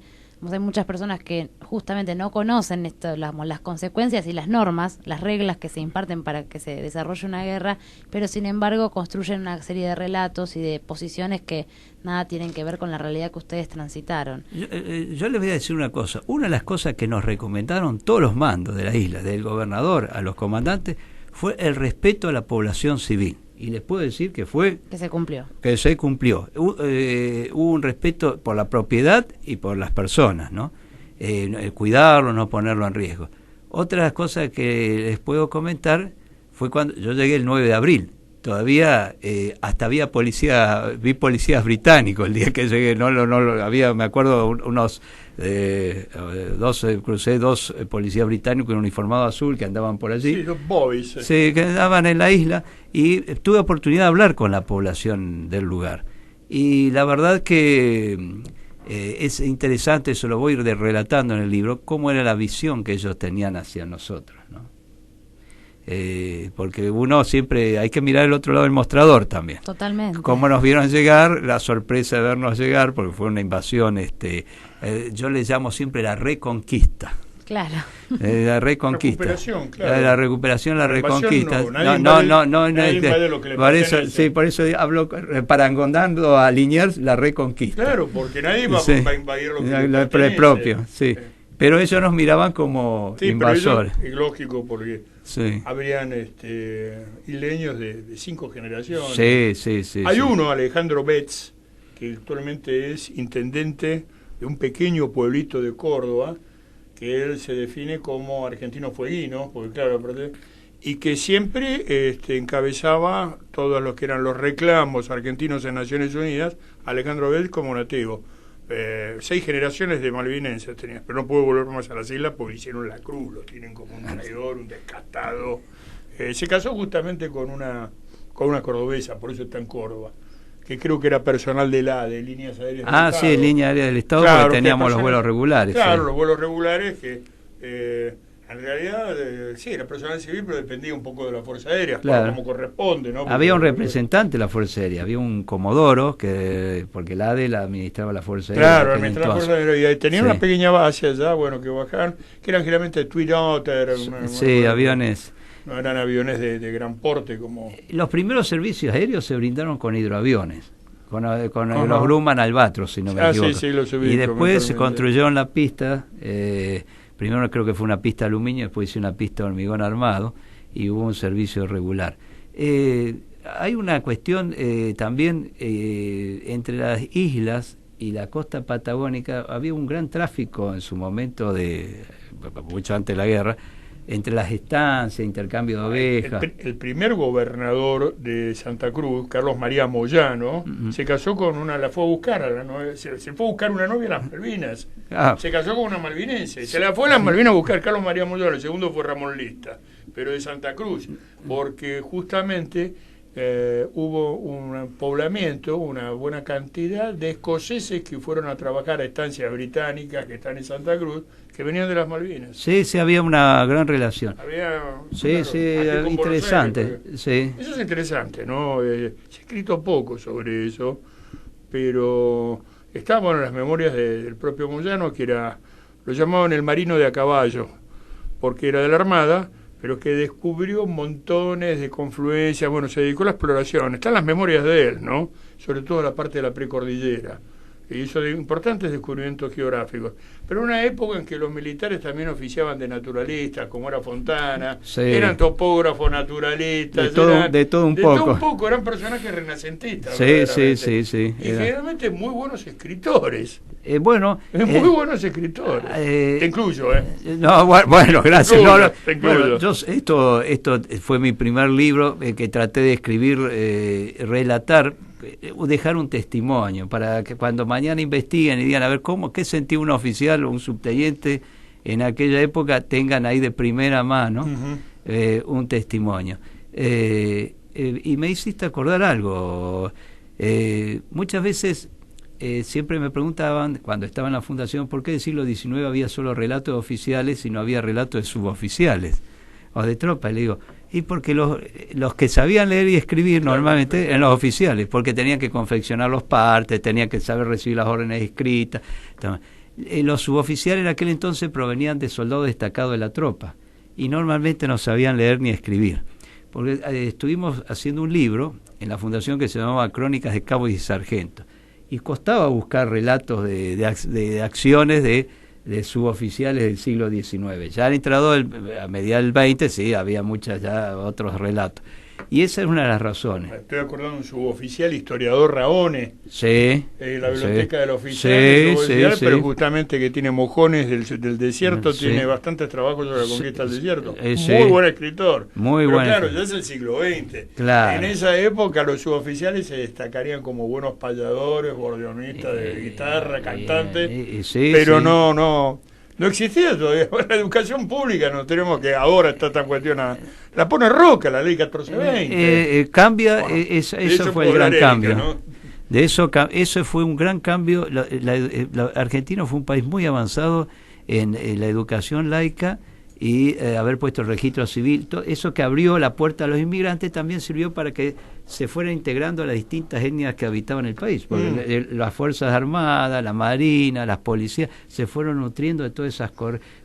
S2: hay muchas personas que justamente no conocen las consecuencias y las normas, las reglas que se imparten para que se desarrolle una guerra, pero sin embargo construyen una serie de relatos y de posiciones que nada tienen que ver con la realidad que ustedes transitaron.
S4: Yo les voy a decir una cosa. Una de las cosas que nos recomendaron todos los mandos de la isla, del gobernador a los comandantes, fue el respeto a la población civil. Y les puedo decir que
S2: se cumplió.
S4: Que se cumplió. Hubo un respeto por la propiedad y por las personas, ¿no? Cuidarlo, no ponerlo en riesgo. Otra cosa que les puedo comentar fue cuando yo llegué el 9 de abril. Todavía hasta vi policías británicos el día que llegué. No había, me acuerdo, unos crucé dos policías británicos en uniformado azul que andaban por allí.
S3: Sí, los boys.
S4: Sí, que andaban en la isla, y tuve oportunidad de hablar con la población del lugar. Y la verdad que es interesante, eso lo voy a ir relatando en el libro, cómo era la visión que ellos tenían hacia nosotros, ¿no? Porque uno siempre hay que mirar el otro lado del mostrador también.
S2: Totalmente.
S4: Cómo nos vieron llegar, la sorpresa de vernos llegar, porque fue una invasión, yo le llamo siempre la reconquista.
S2: Claro.
S4: La reconquista.
S3: Recuperación, claro.
S4: La recuperación, la reconquista. Por eso hablo parangondando a Liniers la reconquista.
S3: Claro, porque nadie va a invadir lo que le pertenece.
S4: propio, sí. Pero ellos nos miraban como invasores.
S3: Es lógico, porque habrían isleños de 5 generaciones.
S4: Sí.
S3: Hay uno, Alejandro Betz, que actualmente es intendente de un pequeño pueblito de Córdoba, que él se define como argentino fueguino, porque claro, y que siempre encabezaba todos los que eran los reclamos argentinos en Naciones Unidas, Alejandro Betz como nativo. 6 generaciones de malvinenses tenía, pero no pudo volver más a las islas porque hicieron la cruz, lo tienen como un traidor, un descatado. Se casó justamente con una cordobesa, por eso está en Córdoba, que creo que era personal de Líneas Aéreas del Estado.
S4: Sí, Línea Aérea del Estado,
S3: claro,
S4: porque teníamos los vuelos regulares.
S3: Claro, los vuelos regulares que en realidad era personal civil, pero dependía un poco de la Fuerza Aérea, claro, como corresponde, ¿no? Porque
S4: había un representante de la Fuerza Aérea, había un comodoro, porque la ADE la administraba la Fuerza Aérea.
S3: Claro, administraba la Fuerza Aérea, y tenía una pequeña base allá, que bajaban, que eran generalmente Twin Otter.
S4: Aviones.
S3: No eran aviones de gran porte como...
S4: Los primeros servicios aéreos se brindaron con hidroaviones, con los Grumman Albatros, si no me equivoco.
S3: Sí, los ubico,
S4: y después se construyeron la pista, primero creo que fue una pista de aluminio, después hice una pista de hormigón armado, y hubo un servicio regular. Hay una cuestión también entre las islas y la costa patagónica. Había un gran tráfico en su momento, mucho antes de la guerra, entre las estancias, intercambio de ovejas.
S3: El primer gobernador de Santa Cruz, Carlos María Moyano, se casó con la fue a buscar se fue a buscar una novia a las Malvinas. Se casó con una malvinense. Se la fue a las Malvinas a buscar Carlos María Moyano. El segundo fue Ramón Lista, pero de Santa Cruz, porque justamente hubo un poblamiento, una buena cantidad de escoceses que fueron a trabajar a estancias británicas que están en Santa Cruz, que venían de las Malvinas.
S4: Sí, había una gran relación.
S3: Claro,
S4: interesante.
S3: Eso es interesante, ¿no? Se ha escrito poco sobre eso, pero estaban en las memorias del propio Moyano, que lo llamaban el marino de a caballo, porque era de la Armada, pero que descubrió montones de confluencias, se dedicó a la exploración. Están las memorias de él, ¿no? Sobre todo la parte de la precordillera. Y hizo importantes descubrimientos geográficos. Pero en una época en que los militares también oficiaban de naturalistas, como era Fontana, eran topógrafos naturalistas,
S4: de todo un poco.
S3: Eran personajes renacentistas.
S4: Sí.
S3: Y generalmente muy buenos escritores.
S4: Muy
S3: buenos escritores. Te incluyo,
S4: No, bueno, gracias.
S3: Te incluyo.
S4: Esto fue mi primer libro que traté de escribir, relatar, dejar un testimonio para que cuando mañana investiguen y digan a ver qué sentía un oficial o un subteniente en aquella época, tengan ahí de primera mano un testimonio. Y me hiciste acordar algo. Muchas veces siempre me preguntaban, cuando estaba en la fundación, por qué del siglo XIX había solo relatos oficiales y no había relatos de suboficiales o de tropa. Y le digo, y porque los que sabían leer y escribir normalmente eran los oficiales, porque tenían que confeccionar los partes, tenían que saber recibir las órdenes escritas. Los suboficiales en aquel entonces provenían de soldados destacados de la tropa y normalmente no sabían leer ni escribir. Porque estuvimos haciendo un libro en la fundación que se llamaba Crónicas de Cabos y Sargentos, y costaba buscar relatos de acciones de suboficiales del siglo XIX. Ya han entrado a mediados del XX, sí, había muchas ya otros relatos. Y esa es una de las razones.
S3: Estoy acordando de un suboficial, historiador Raone,
S4: sí,
S3: la biblioteca del oficial,
S4: sí,
S3: pero justamente que tiene mojones del desierto, tiene bastantes trabajos sobre la conquista del desierto. Muy buen escritor.
S4: Muy
S3: pero
S4: buen
S3: claro,
S4: escritor.
S3: ya es el siglo XX.
S4: Claro.
S3: En esa época los suboficiales se destacarían como buenos payadores, bordeonistas de guitarra, cantantes, pero no existía todavía. La educación pública, no tenemos que ahora está tan cuestionada. La pone Roca, la ley 1420.
S4: Cambia,
S3: Bueno,
S4: eso fue el gran cambio. ¿No? Eso fue un gran cambio. Argentina fue un país muy avanzado en la educación laica y haber puesto el registro civil. Todo eso que abrió la puerta a los inmigrantes también sirvió para que se fueran integrando a las distintas etnias que habitaban el país, porque las Fuerzas Armadas, la Marina, las policías, se fueron nutriendo de todas esas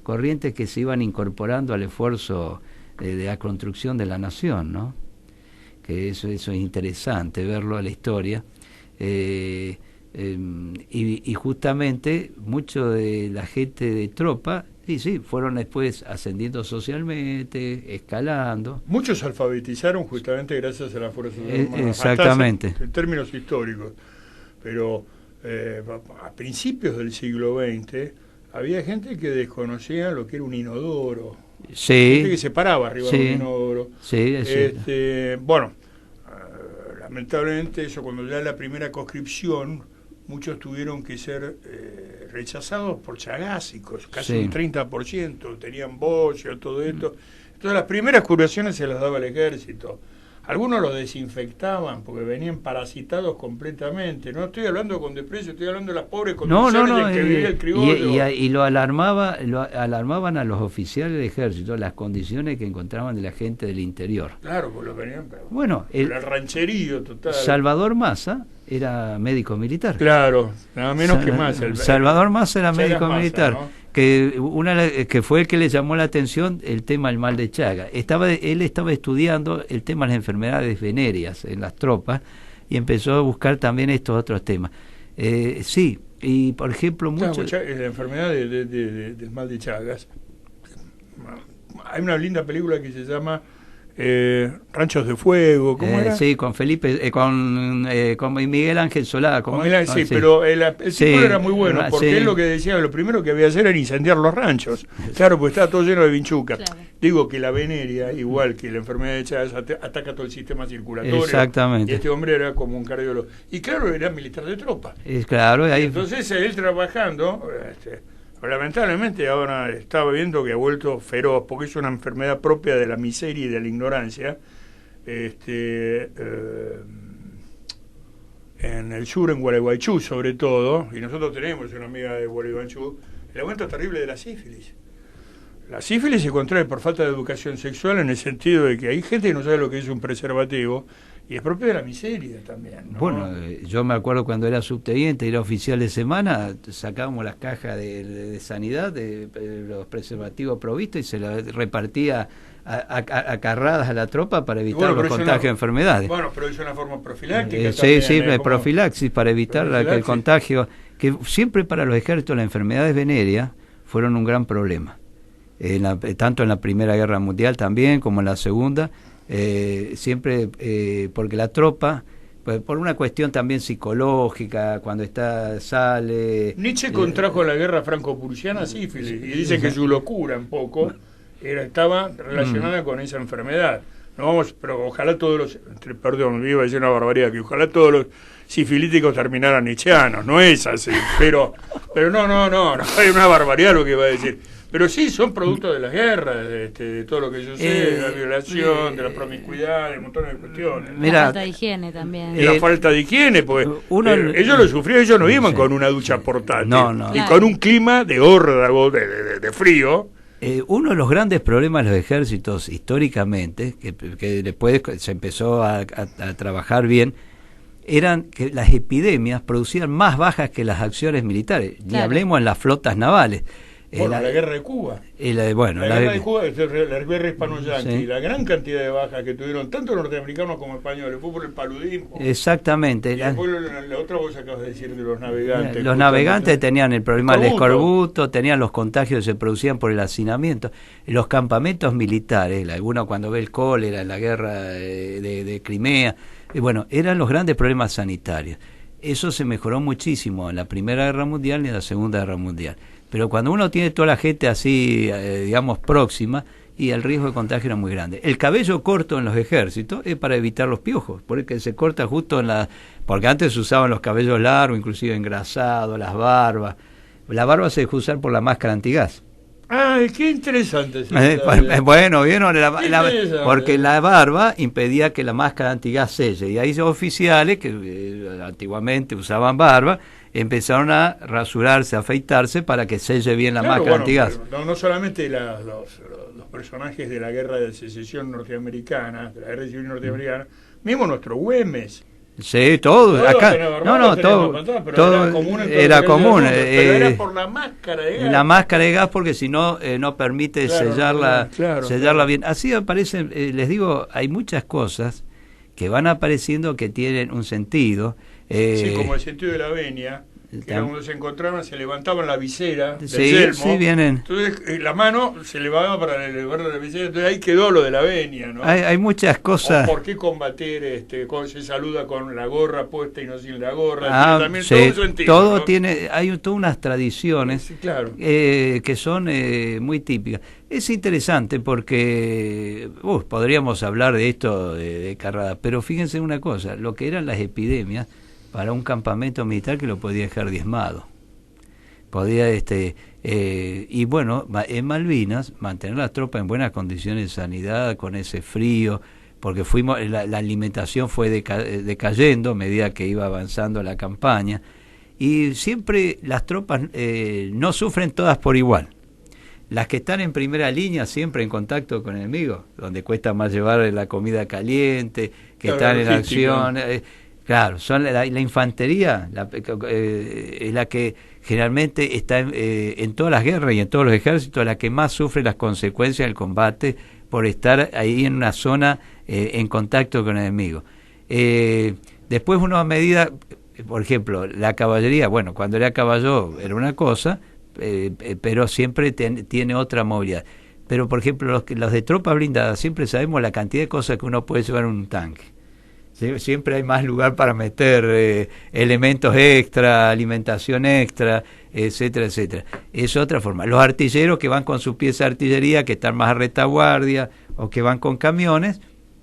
S4: corrientes que se iban incorporando al esfuerzo de la construcción de la nación, ¿no? Que eso es interesante, verlo a la historia. Y justamente mucho de la gente de tropa, sí, fueron después ascendiendo socialmente, escalando.
S3: Muchos se alfabetizaron justamente gracias a las Fuerzas Armadas.
S4: Exactamente.
S3: En términos históricos. Pero a principios del siglo XX había gente que desconocía lo que era un inodoro.
S4: Sí.
S3: Gente que se paraba arriba de un inodoro.
S4: Sí, es cierto.
S3: Bueno, lamentablemente eso, cuando ya la primera conscripción, muchos tuvieron que ser rechazados por chagásicos, casi un 30%, tenían bocio, todo esto. Entonces las primeras curaciones se las daba el ejército. Algunos los desinfectaban porque venían parasitados completamente. No estoy hablando con desprecio, estoy hablando de las pobres condiciones en que vivía el criollo.
S4: Y lo alarmaban a los oficiales del ejército las condiciones que encontraban de la gente del interior.
S3: Claro, pues lo venían.
S4: Bueno,
S3: el rancherío total.
S4: Salvador Massa era médico militar.
S3: Claro, nada menos que Massa.
S4: Salvador Massa era médico militar.
S3: ¿No?
S4: Que fue el que le llamó la atención el tema del mal de Chaga. Él estaba estudiando el tema de las enfermedades venéreas en las tropas y empezó a buscar también estos otros temas. Sí, y por ejemplo
S3: la enfermedad del mal de Chagas. Hay una linda película que se llama Ranchos de Fuego, ¿cómo era?
S4: Sí, con Felipe, con Miguel Ángel Solá.
S3: Sí, pero el tipo era muy bueno, porque él lo que decía, lo primero que había que hacer era incendiar los ranchos. Claro, porque estaba todo lleno de vinchuca. Claro. Digo que la veneria, igual que la enfermedad de Chagas, ataca todo el sistema circulatorio.
S4: Exactamente.
S3: Y este hombre era como un cardiólogo. Y claro, era militar de tropa.
S4: Claro, ahí...
S3: Entonces él trabajando... lamentablemente ahora estaba viendo que ha vuelto feroz, porque es una enfermedad propia de la miseria y de la ignorancia. En el sur, en Gualeguaychú sobre todo, y nosotros tenemos una amiga de Gualeguaychú, el aumento terrible de la sífilis. La sífilis se contrae por falta de educación sexual, en el sentido de que hay gente que no sabe lo que es un preservativo, y es propio de la miseria también, ¿no?
S4: Bueno, yo me acuerdo cuando era subteniente, era oficial de semana, sacábamos las cajas de sanidad, de los preservativos provistos, y se las repartía acarradas a la tropa para evitar los contagios de enfermedades.
S3: Bueno, pero es una forma profiláctica.
S4: Sí, profilaxis para evitar el contagio, que siempre para los ejércitos las enfermedades venéreas fueron un gran problema. Tanto en la Primera Guerra Mundial también, como en la Segunda, siempre porque la tropa, pues, por una cuestión también psicológica, cuando sale...
S3: Nietzsche contrajo en la guerra franco-prusiana sífilis, y dice que su locura un poco estaba relacionada con esa enfermedad. No vamos, pero ojalá todos los... Perdón, iba a decir una barbaridad, que ojalá todos los sifilíticos terminaran nietzscheanos, no es así, pero no, hay una barbaridad lo que iba a decir. Pero sí, son productos de las guerras, de todo lo que yo sé, de la violación, de la promiscuidad, de un montón de cuestiones.
S2: La falta de higiene también.
S3: Y la falta de higiene, porque ellos lo sufrieron, ellos no iban con una ducha portátil, y con un clima de órdago, de frío.
S4: Uno de los grandes problemas de los ejércitos históricamente, que después se empezó a trabajar bien, eran que las epidemias producían más bajas que las acciones militares. Claro. Ni hablemos en las flotas navales.
S3: La guerra de Cuba.
S4: La
S3: guerra de Cuba, la guerra hispano-yanqui, la gran cantidad de bajas que tuvieron tanto norteamericanos como españoles, fue por el paludismo.
S4: Exactamente.
S3: Y después la otra cosa que acabas de decir de los navegantes.
S4: Los navegantes tenían el problema del escorbuto, tenían los contagios que se producían por el hacinamiento. Los campamentos militares, uno cuando ve el cólera, la guerra de Crimea, eran los grandes problemas sanitarios. Eso se mejoró muchísimo en la Primera Guerra Mundial y en la Segunda Guerra Mundial. Pero cuando uno tiene toda la gente así, digamos, próxima, y el riesgo de contagio era muy grande. El cabello corto en los ejércitos es para evitar los piojos, porque se corta justo porque antes se usaban los cabellos largos, inclusive engrasados, las barbas. La barba se dejó usar por la máscara antigás.
S3: ¡Ay, qué interesante!
S4: Bueno, vieron, porque la barba impedía que la máscara antigás selle, y ahí oficiales que antiguamente usaban barba empezaron a rasurarse, a afeitarse para que selle bien la máscara antigás.
S3: No solamente los personajes de la guerra de secesión norteamericana, de la guerra civil norteamericana, mismo nuestro Güemes.
S4: Sí, todo. Acá, todo era común.
S3: Pero era por la máscara de gas.
S4: La máscara de gas, porque si no, no permite sellarla bien. Así aparecen, les digo, hay muchas cosas que van apareciendo que tienen un sentido.
S3: Sí, como el sentido de la venia, que cuando se encontraban se levantaban la visera del yelmo.
S4: Sí, vienen.
S3: Entonces la mano se levantaba para elevar la visera, entonces ahí quedó lo de la venia, ¿no?
S4: Hay muchas cosas.
S3: O por qué combatir, se saluda con la gorra puesta y no sin la gorra. También todo un sentido.
S4: Todo
S3: ¿no?
S4: hay todas unas tradiciones
S3: claro.
S4: Que son muy típicas. Es interesante porque podríamos hablar de esto de carrada, pero fíjense una cosa, lo que eran las epidemias para un campamento militar que lo podía dejar diezmado. Podía, en Malvinas, mantener las tropas en buenas condiciones de sanidad, con ese frío, porque la alimentación fue decayendo a medida que iba avanzando la campaña, y siempre las tropas no sufren todas por igual. Las que están en primera línea, siempre en contacto con enemigos, donde cuesta más llevar la comida caliente, que están en acción... Claro, son la infantería es la que generalmente está en todas las guerras y en todos los ejércitos, la que más sufre las consecuencias del combate por estar ahí en una zona en contacto con el enemigo. Después uno a medida, por ejemplo, la caballería, cuando era caballo era una cosa, pero siempre tiene otra movilidad. Pero por ejemplo los de tropas blindadas, siempre sabemos la cantidad de cosas que uno puede llevar en un tanque. Siempre hay más lugar para meter elementos extra, alimentación extra, etcétera, etcétera. Es otra forma. Los artilleros que van con sus piezas de artillería, que están más a retaguardia, o que van con camiones,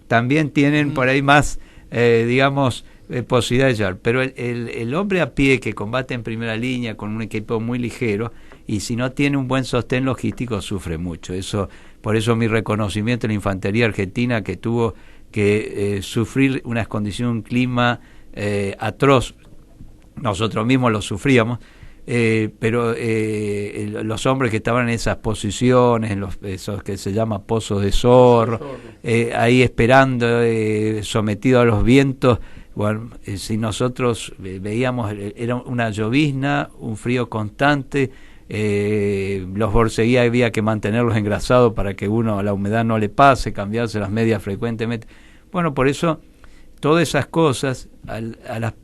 S4: también tienen por ahí más, posibilidad de llevar. Pero el hombre a pie que combate en primera línea con un equipo muy ligero, y si no tiene un buen sostén logístico, sufre mucho. Por eso mi reconocimiento a la infantería argentina, que tuvo que sufrir unas condiciones, un clima atroz. Nosotros mismos lo sufríamos, pero los hombres que estaban en esas posiciones, esos que se llama pozos de zorro, ahí esperando, sometidos a los vientos. Si nosotros veíamos, era una llovizna, un frío constante, los borceguías había que mantenerlos engrasados para que la humedad no le pase, cambiarse las medias frecuentemente. Por eso todas esas cosas al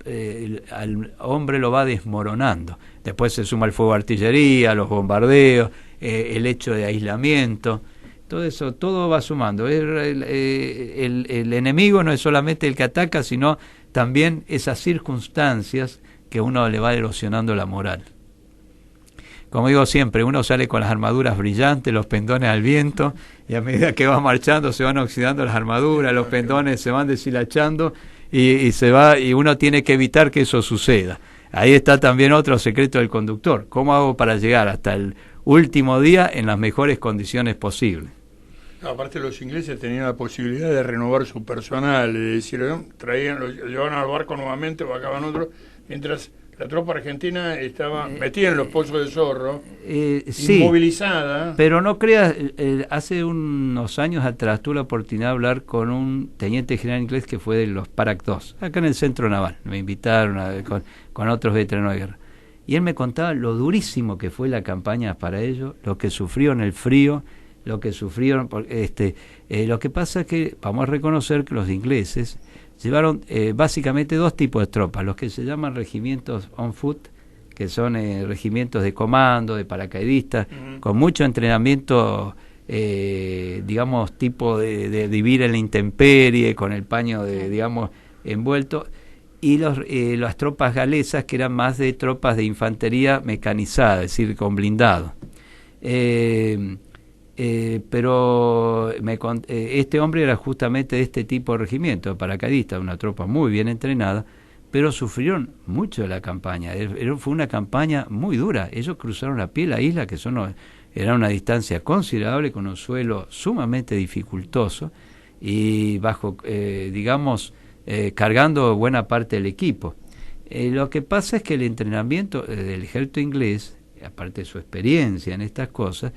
S4: hombre lo va desmoronando. Después se suma el fuego de artillería, los bombardeos, el hecho de aislamiento, todo eso, todo va sumando. El enemigo no es solamente el que ataca, sino también esas circunstancias que uno le va erosionando la moral. Como digo siempre, uno sale con las armaduras brillantes, los pendones al viento, y a medida que va marchando se van oxidando las armaduras, los pendones se van deshilachando y uno tiene que evitar que eso suceda. Ahí está también otro secreto del conductor. ¿Cómo hago para llegar hasta el último día en las mejores condiciones posibles.
S3: No, aparte los ingleses tenían la posibilidad de renovar su personal, es decir, ¿no? Lo llevaban al barco nuevamente, vacaban otro, mientras la tropa argentina estaba metida en los pozos de Zorro,
S4: sí,
S3: inmovilizada.
S4: Pero no creas, hace unos años atrás tuve la oportunidad de hablar con un teniente general inglés que fue de los Parak 2, acá en el centro naval. Me invitaron con otros veteranos de guerra. Y él me contaba lo durísimo que fue la campaña para ellos, lo que sufrió en el frío, lo que sufrieron. Lo que pasa es que vamos a reconocer que los ingleses llevaron básicamente dos tipos de tropas, los que se llaman regimientos on foot, que son regimientos de comando, de paracaidistas, con mucho entrenamiento, digamos, tipo de vivir en la intemperie, con el paño, digamos, envuelto, y las tropas galesas, que eran más de tropas de infantería mecanizada, es decir, con blindado. Pero este hombre era justamente de este tipo de regimiento, de paracaidistas, una tropa muy bien entrenada, pero sufrieron mucho de la campaña. Fue una campaña muy dura. Ellos cruzaron a pie la isla, que era una distancia considerable, con un suelo sumamente dificultoso, y bajo, cargando buena parte del equipo. Lo que pasa es que el entrenamiento del ejército inglés, aparte de su experiencia en estas cosas,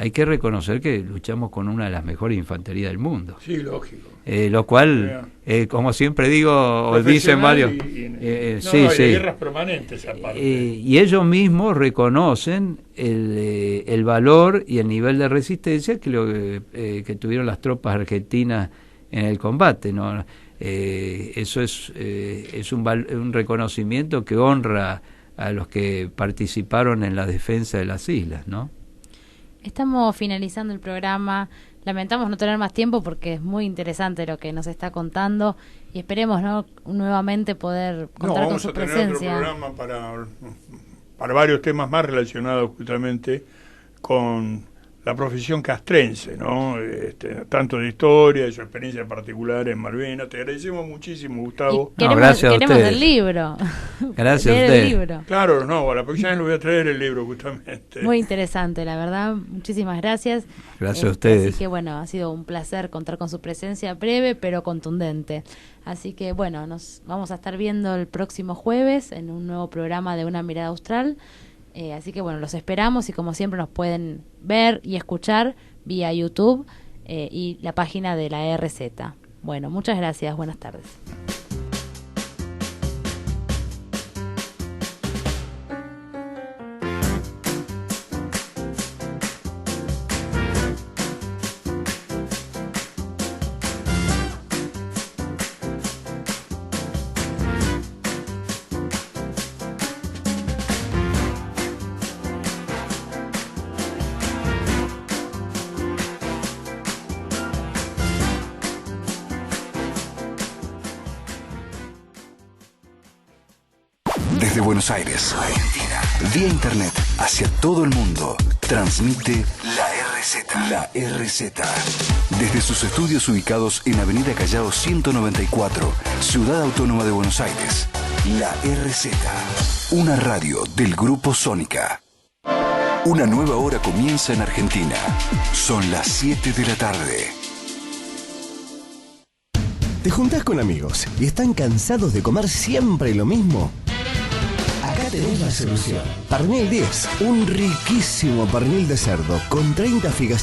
S4: hay que reconocer que luchamos con una de las mejores infanterías del mundo.
S3: Sí, lógico.
S4: Lo cual, como siempre digo, o dicen varios...
S3: guerras permanentes aparte.
S4: Y ellos mismos reconocen el valor y el nivel de resistencia que tuvieron las tropas argentinas en el combate, ¿no? Eso es un reconocimiento que honra a los que participaron en la defensa de las islas, ¿no?
S2: Estamos finalizando el programa. Lamentamos no tener más tiempo porque es muy interesante lo que nos está contando y esperemos, ¿no?, nuevamente poder contar con su presencia.
S3: Vamos a tener otro programa para varios temas más relacionados justamente con la profesión castrense, ¿no? Tanto de historia, de su experiencia particular en Malvinas. Te agradecemos muchísimo, Gustavo.
S4: Gracias a
S2: queremos
S4: ustedes.
S2: el libro.
S4: Gracias a ustedes.
S2: Libro.
S3: Claro, no, la próxima vez le voy a traer el libro justamente.
S2: Muy interesante, la verdad. Muchísimas gracias.
S4: Gracias a ustedes.
S2: Así que bueno, ha sido un placer contar con su presencia breve pero contundente. Así que bueno, nos vamos a estar viendo el próximo jueves en un nuevo programa de Una Mirada Austral. Así que bueno, los esperamos y como siempre nos pueden ver y escuchar vía YouTube y la página de la RZ. Bueno, muchas gracias, buenas tardes.
S1: Desde Buenos Aires, Argentina, vía internet hacia todo el mundo, transmite la RZ. La RZ. Desde sus estudios ubicados en Avenida Callao 194, Ciudad Autónoma de Buenos Aires, la RZ. Una radio del Grupo Sónica. Una nueva hora comienza en Argentina. Son las 7 de la tarde.
S6: ¿Te juntás con amigos y están cansados de comer siempre lo mismo? Acá tenés la solución. Pernil 10, un riquísimo pernil de cerdo con 30 figas